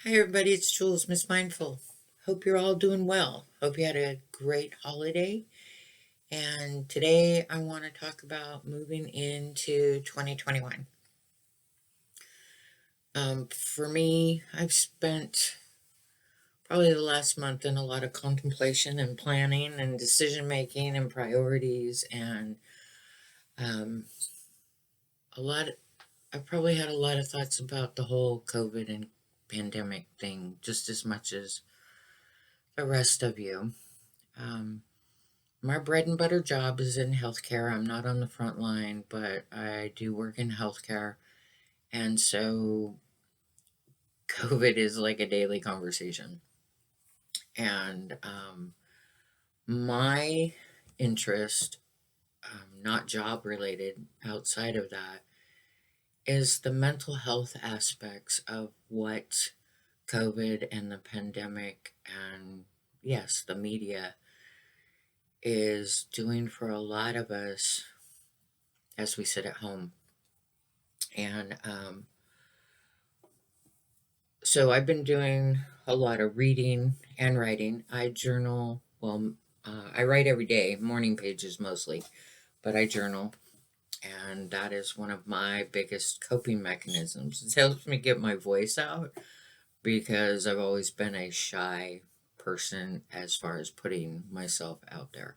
Hi, everybody. It's Jules, Miss Mindful. Hope you're all doing well. Hope you had a great holiday. And today I want to talk about moving into 2021. For me, I've spent probably the last month in a lot of contemplation and planning and decision making and priorities and um, a lot. I've probably had a lot of thoughts about the whole COVID and pandemic thing, just as much as the rest of you. Um, My bread and butter job is in healthcare. I'm not on the front line, but I do work in healthcare. And so COVID is like a daily conversation. And my interest, not job related, outside of that, is the mental health aspects of what COVID and the pandemic and, yes, the media is doing for a lot of us as we sit at home. And so I've been doing a lot of reading and writing. I journal. Well, I write every day, morning pages mostly, but I journal, and that is one of my biggest coping mechanisms. It helps me get my voice out because I've always been a shy person as far as putting myself out there.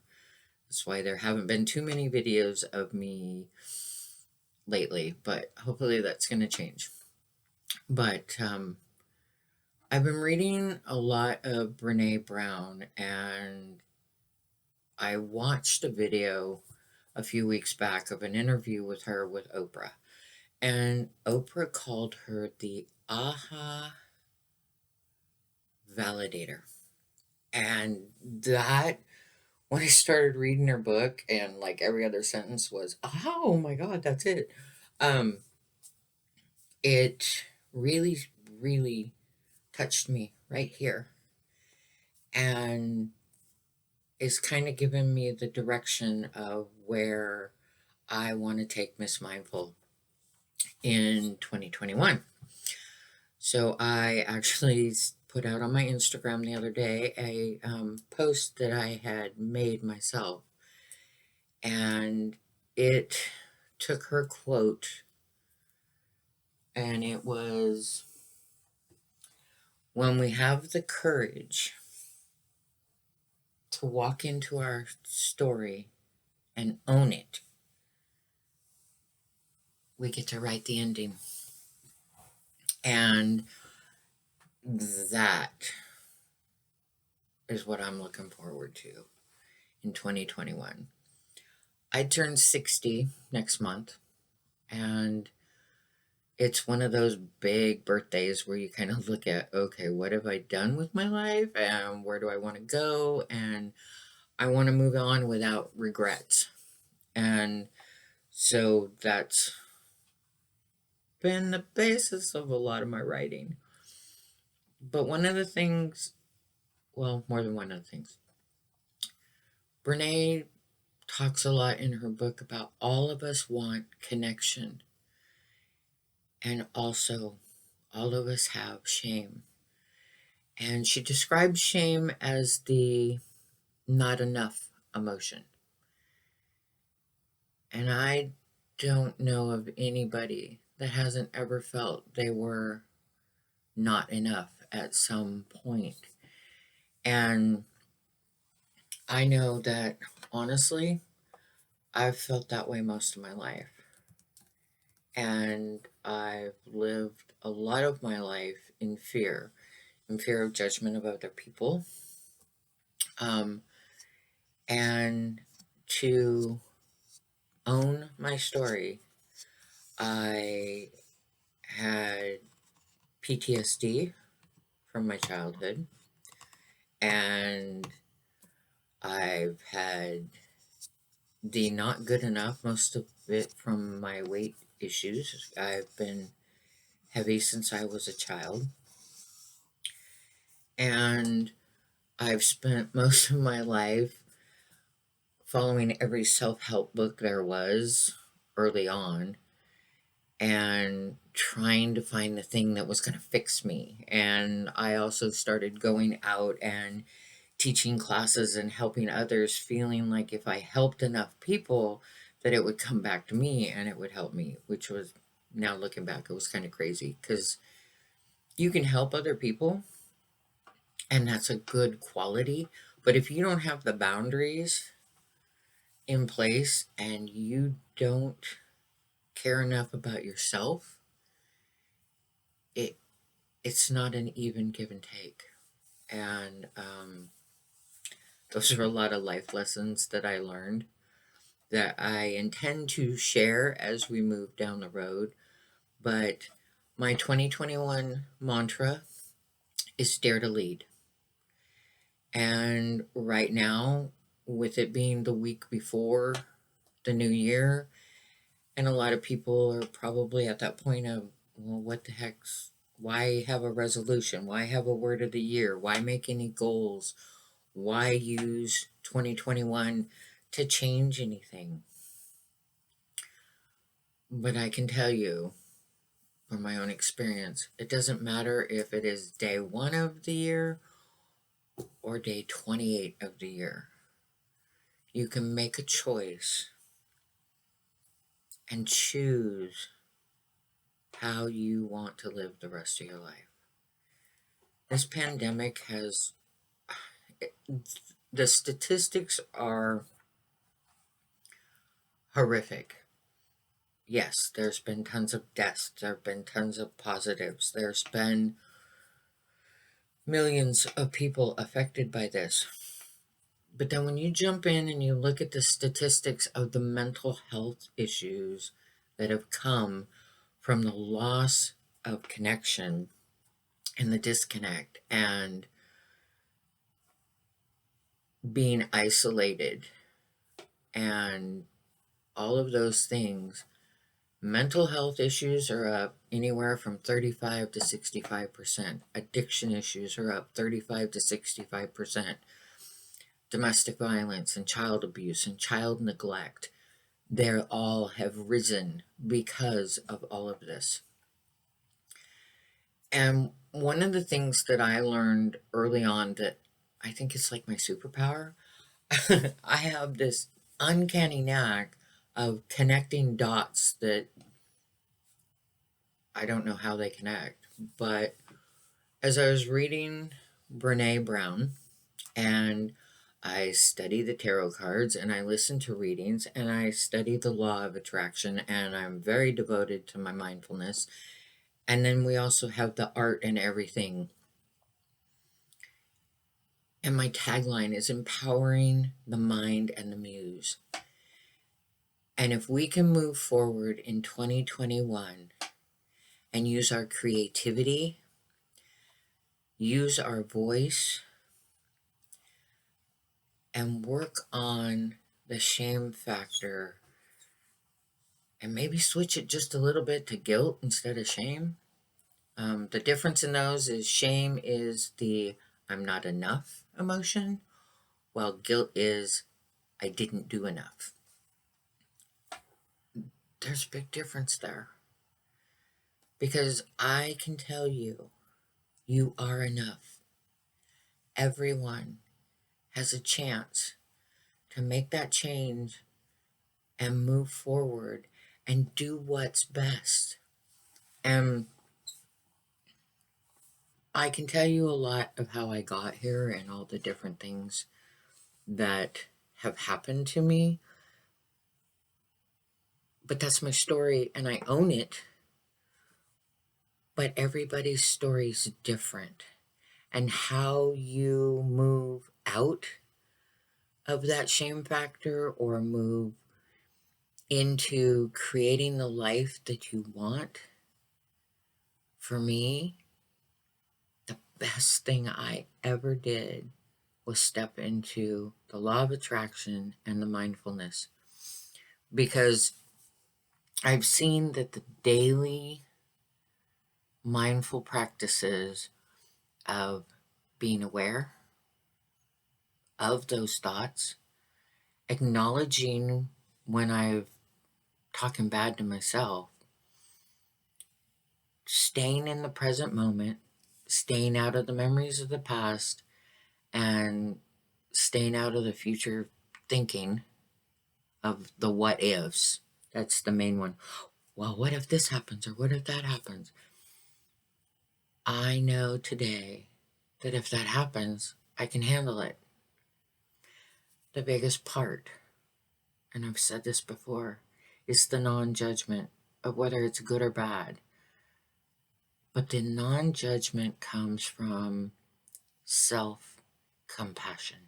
That's why there haven't been too many videos of me lately, but hopefully that's going to change. But I've been reading a lot of Brene Brown, and I watched a video a few weeks back of an interview with her with Oprah. And Oprah called her the aha validator. And that, when I started reading her book, and like every other sentence was, oh my God, that's it. Um, it really, really touched me right here. And is kind of giving me the direction of where I want to take Miss Mindful in 2021. So I actually put out on my Instagram the other day a post that I had made myself, and it took her quote, and it was, when we have the courage to walk into our story and own it, we get to write the ending. And that is what I'm looking forward to in 2021. I turn 60 next month, and it's one of those big birthdays where you kind of look at, okay, what have I done with my life, and where do I want to go? And I want to move on without regrets. And so that's been the basis of a lot of my writing. But one of the things, well, more than one of the things, Brene talks a lot in her book about all of us want connection, and also all of us have shame. And she describes shame as the not enough emotion. And I don't know of anybody that hasn't ever felt they were not enough at some point. And I know that, honestly, I've felt that way most of my life. And I've lived a lot of my life in fear of judgment of other people. Um, and to own my story, I had PTSD from my childhood, and I've had the not good enough, most of it from my weight issues. I've been heavy since I was a child, and I've spent most of my life following every self help book there was early on and trying to find the thing that was going to fix me. And I also started going out and teaching classes and helping others, feeling like if I helped enough people, that it would come back to me and it would help me, which was, now looking back, it was kind of crazy because you can help other people and that's a good quality. But if you don't have the boundaries in place and you don't care enough about yourself, it it's not an even give and take. And those are a lot of life lessons that I learned that I intend to share as we move down the road. But my 2021 mantra is dare to lead. And right now, with it being the week before the new year, and a lot of people are probably at that point of, well, what the heck's, why have a resolution? Why have a word of the year? Why make any goals? Why use 2021 to change anything? But I can tell you from my own experience, it doesn't matter if it is day 1 of the year or day 28 of the year. You can make a choice and choose how you want to live the rest of your life. This pandemic has, the statistics are horrific. Yes, there's been tons of deaths, there have been tons of positives, there's been millions of people affected by this. But then when you jump in and you look at the statistics of the mental health issues that have come from the loss of connection and the disconnect and being isolated and all of those things, mental health issues are up anywhere from 35 to 65%. Addiction issues are up 35 to 65%. Domestic violence and child abuse and child neglect, they all have risen because of all of this. And one of the things that I learned early on that I think is like my superpower, I have this uncanny knack of connecting dots that I don't know how they connect. But as I was reading Brene Brown, and I study the tarot cards and I listen to readings and I study the law of attraction and I'm very devoted to my mindfulness. And then we also have the art and everything. And my tagline is empowering the mind and the muse. And if we can move forward in 2021 and use our creativity, use our voice, and work on the shame factor and maybe switch it just a little bit to guilt instead of shame. The difference in those is shame is the I'm not enough emotion, while guilt is I didn't do enough. There's a big difference there. Because I can tell you, you are enough. Everyone has a chance to make that change and move forward and do what's best. And I can tell you a lot of how I got here and all the different things that have happened to me. But that's my story and I own it. But everybody's story is different. And how you move out of that shame factor or move into creating the life that you want, for me, the best thing I ever did was step into the law of attraction and the mindfulness. Because I've seen that the daily mindful practices of being aware of those thoughts, acknowledging when I'm talking bad to myself, staying in the present moment, staying out of the memories of the past, and staying out of the future thinking of the what ifs. That's the main one. Well, what if this happens or what if that happens? I know today that if that happens, I can handle it. The biggest part, and I've said this before, is the non judgment of whether it's good or bad. But the non judgment comes from self compassion.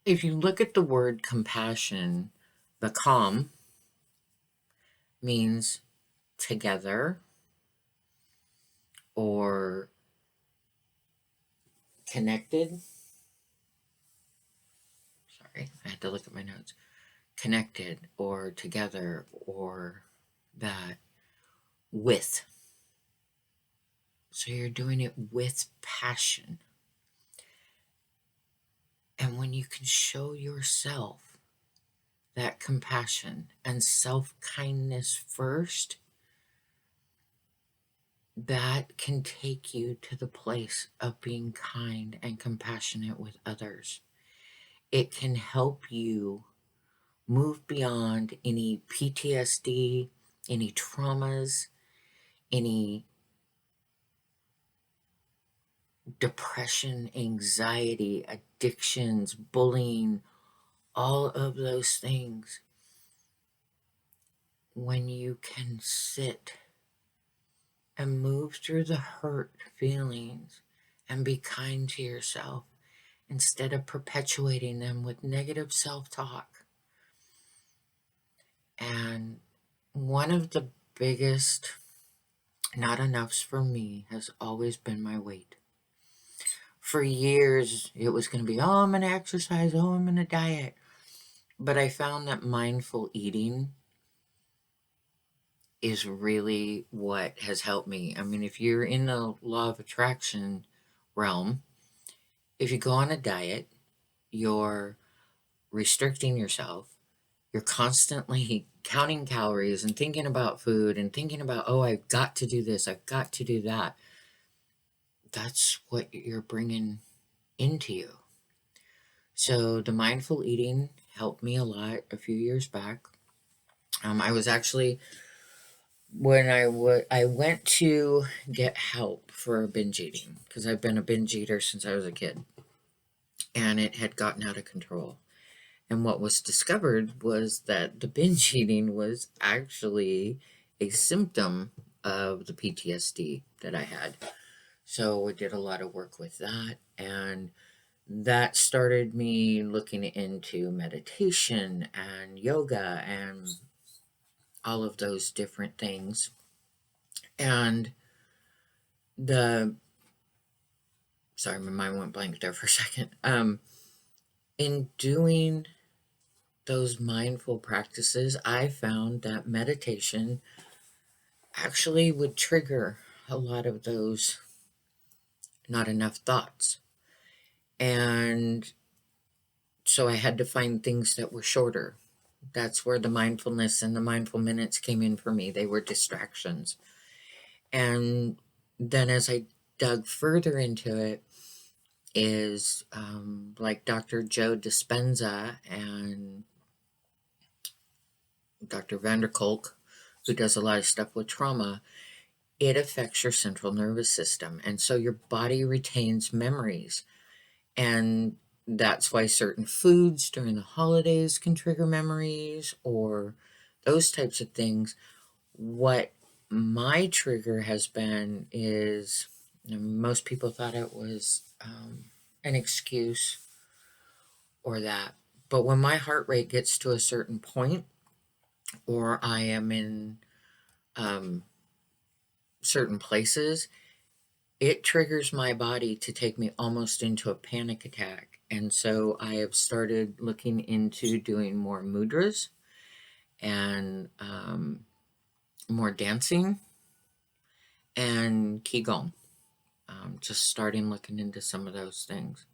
If you look at the word compassion, the calm means together or connected. Sorry, I had to look at my notes. Connected or together or that with. So you're doing it with passion. And when you can show yourself that compassion and self kindness first, that can take you to the place of being kind and compassionate with others. It can help you move beyond any PTSD, any traumas, any depression, anxiety, addictions, bullying, all of those things. When you can sit and move through the hurt feelings and be kind to yourself instead of perpetuating them with negative self talk. And one of the biggest not enoughs for me has always been my weight. For years, it was going to be, oh, I'm going to exercise, oh, I'm going to diet. But I found that mindful eating is really what has helped me. I mean, if you're in the law of attraction realm, if you go on a diet, you're restricting yourself, you're constantly counting calories and thinking about food and thinking about, oh, I've got to do this, I've got to do that. That's what you're bringing into you. So the mindful eating helped me a lot a few years back. I was actually when I went to get help for binge eating because I've been a binge eater since I was a kid, and it had gotten out of control. And what was discovered was that the binge eating was actually a symptom of the PTSD that I had. So I did a lot of work with that, and that started me looking into meditation and yoga and all of those different things. And the sorry, my mind went blank there for a second. In doing those mindful practices, I found that meditation actually would trigger a lot of those not enough thoughts. And so I had to find things that were shorter. That's where the mindfulness and the mindful minutes came in for me. They were distractions. And then as I dug further into it, is like Dr. Joe Dispenza and Dr. Vanderkolk, who does a lot of stuff with trauma. It affects your central nervous system. And so your body retains memories. And that's why certain foods during the holidays can trigger memories or those types of things. What my trigger has been is most people thought it was an excuse or that. But when my heart rate gets to a certain point, or I am in certain places, it triggers my body to take me almost into a panic attack. And so I have started looking into doing more mudras and more dancing and qigong. Just starting looking into some of those things.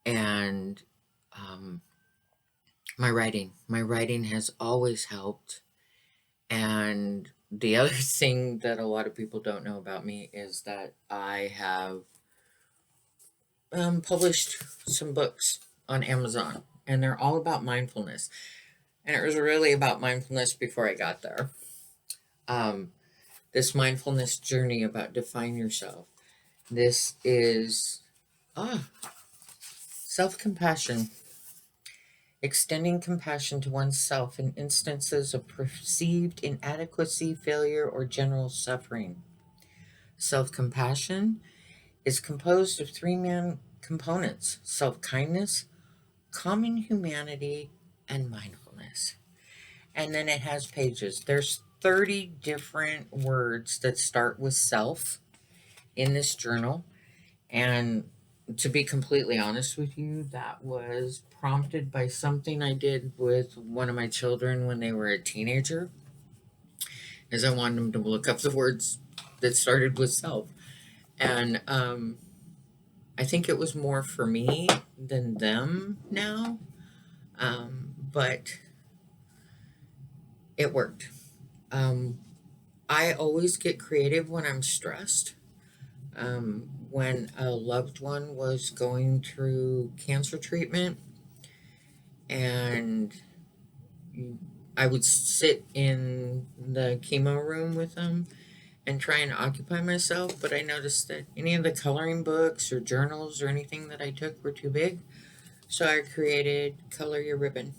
And my writing has always helped. And the other thing that a lot of people don't know about me is that I have published some books on Amazon, and they're all about mindfulness. And it was really about mindfulness before I got there. Um, this mindfulness journey about define yourself. This is self compassion, extending compassion to oneself in instances of perceived inadequacy, failure, or general suffering. Self compassion is composed of three main components: self kindness, common humanity, and mindfulness. And then it has pages. There's 30 different words that start with self in this journal. And to be completely honest with you, that was prompted by something I did with one of my children when they were a teenager, as I wanted them to look up the words that started with self. And I think it was more for me than them now, but it worked. Um, I always get creative when I'm stressed. When a loved one was going through cancer treatment, and I would sit in the chemo room with them and try and occupy myself, but I noticed that any of the coloring books or journals or anything that I took were too big. So I created Color Your Ribbon.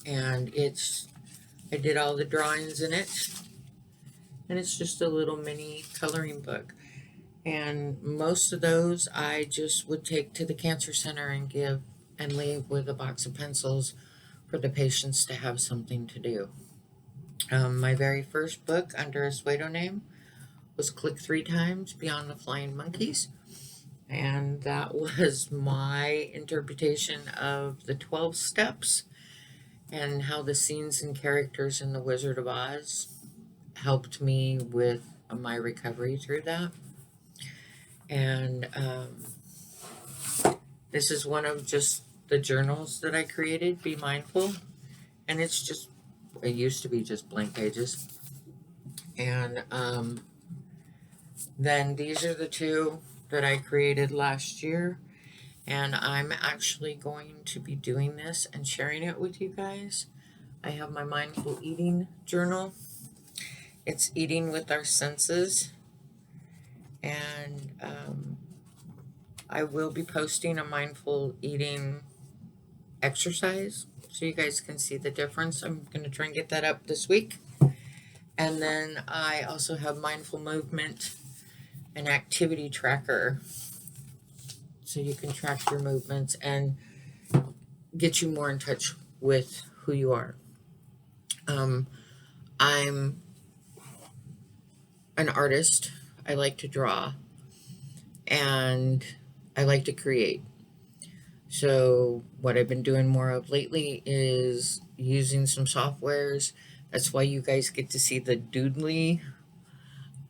And I did all the drawings in it, and it's just a little mini coloring book. And most of those I just would take to the cancer center and give and leave with a box of pencils for the patients to have something to do. My very first book under a pseudonym was Click Three Times Beyond the Flying Monkeys. And that was my interpretation of the 12 steps and how the scenes and characters in The Wizard of Oz helped me with my recovery through that. And this is one of just the journals that I created, Be Mindful. And it used to be just blank pages. And then these are the two that I created last year. And I'm actually going to be doing this and sharing it with you guys. I have my mindful eating journal. It's eating with our senses. And I will be posting a mindful eating exercise so you guys can see the difference. I'm going to try and get that up this week. And then I also have mindful movement and activity tracker so you can track your movements and get you more in touch with who you are. I'm an artist. I like to draw and I like to create. So what I've been doing more of lately is using some softwares. That's why you guys get to see the doodly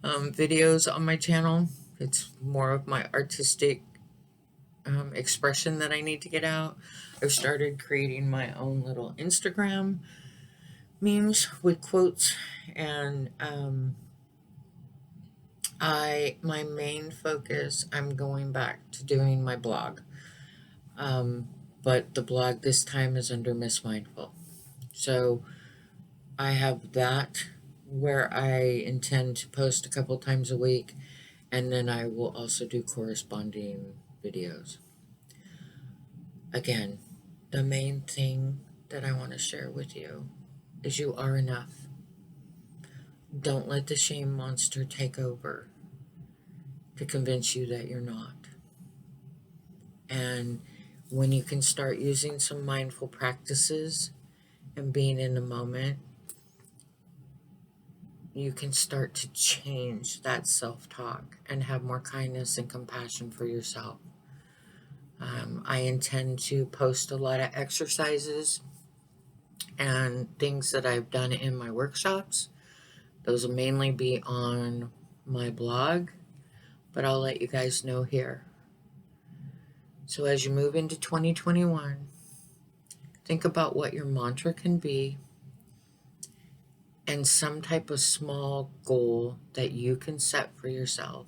videos on my channel. It's more of my artistic expression that I need to get out. I've started creating my own little Instagram memes with quotes, and my main focus, I'm going back to doing my blog. But the blog this time is under Miss Mindful. So I have that where I intend to post a couple times a week, and then I will also do corresponding videos. Again, the main thing that I want to share with you is you are enough. Don't let the shame monster take over to convince you that you're not. And when you can start using some mindful practices and being in the moment, you can start to change that self-talk and have more kindness and compassion for yourself. I intend to post a lot of exercises and things that I've done in my workshops. Those will mainly be on my blog, but I'll let you guys know here. So as you move into 2021, think about what your mantra can be and some type of small goal that you can set for yourself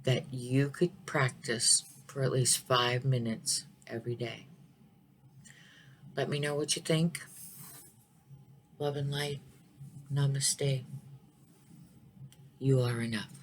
that you could practice for at least 5 minutes every day. Let me know what you think. Love and light. Namaste. You are enough.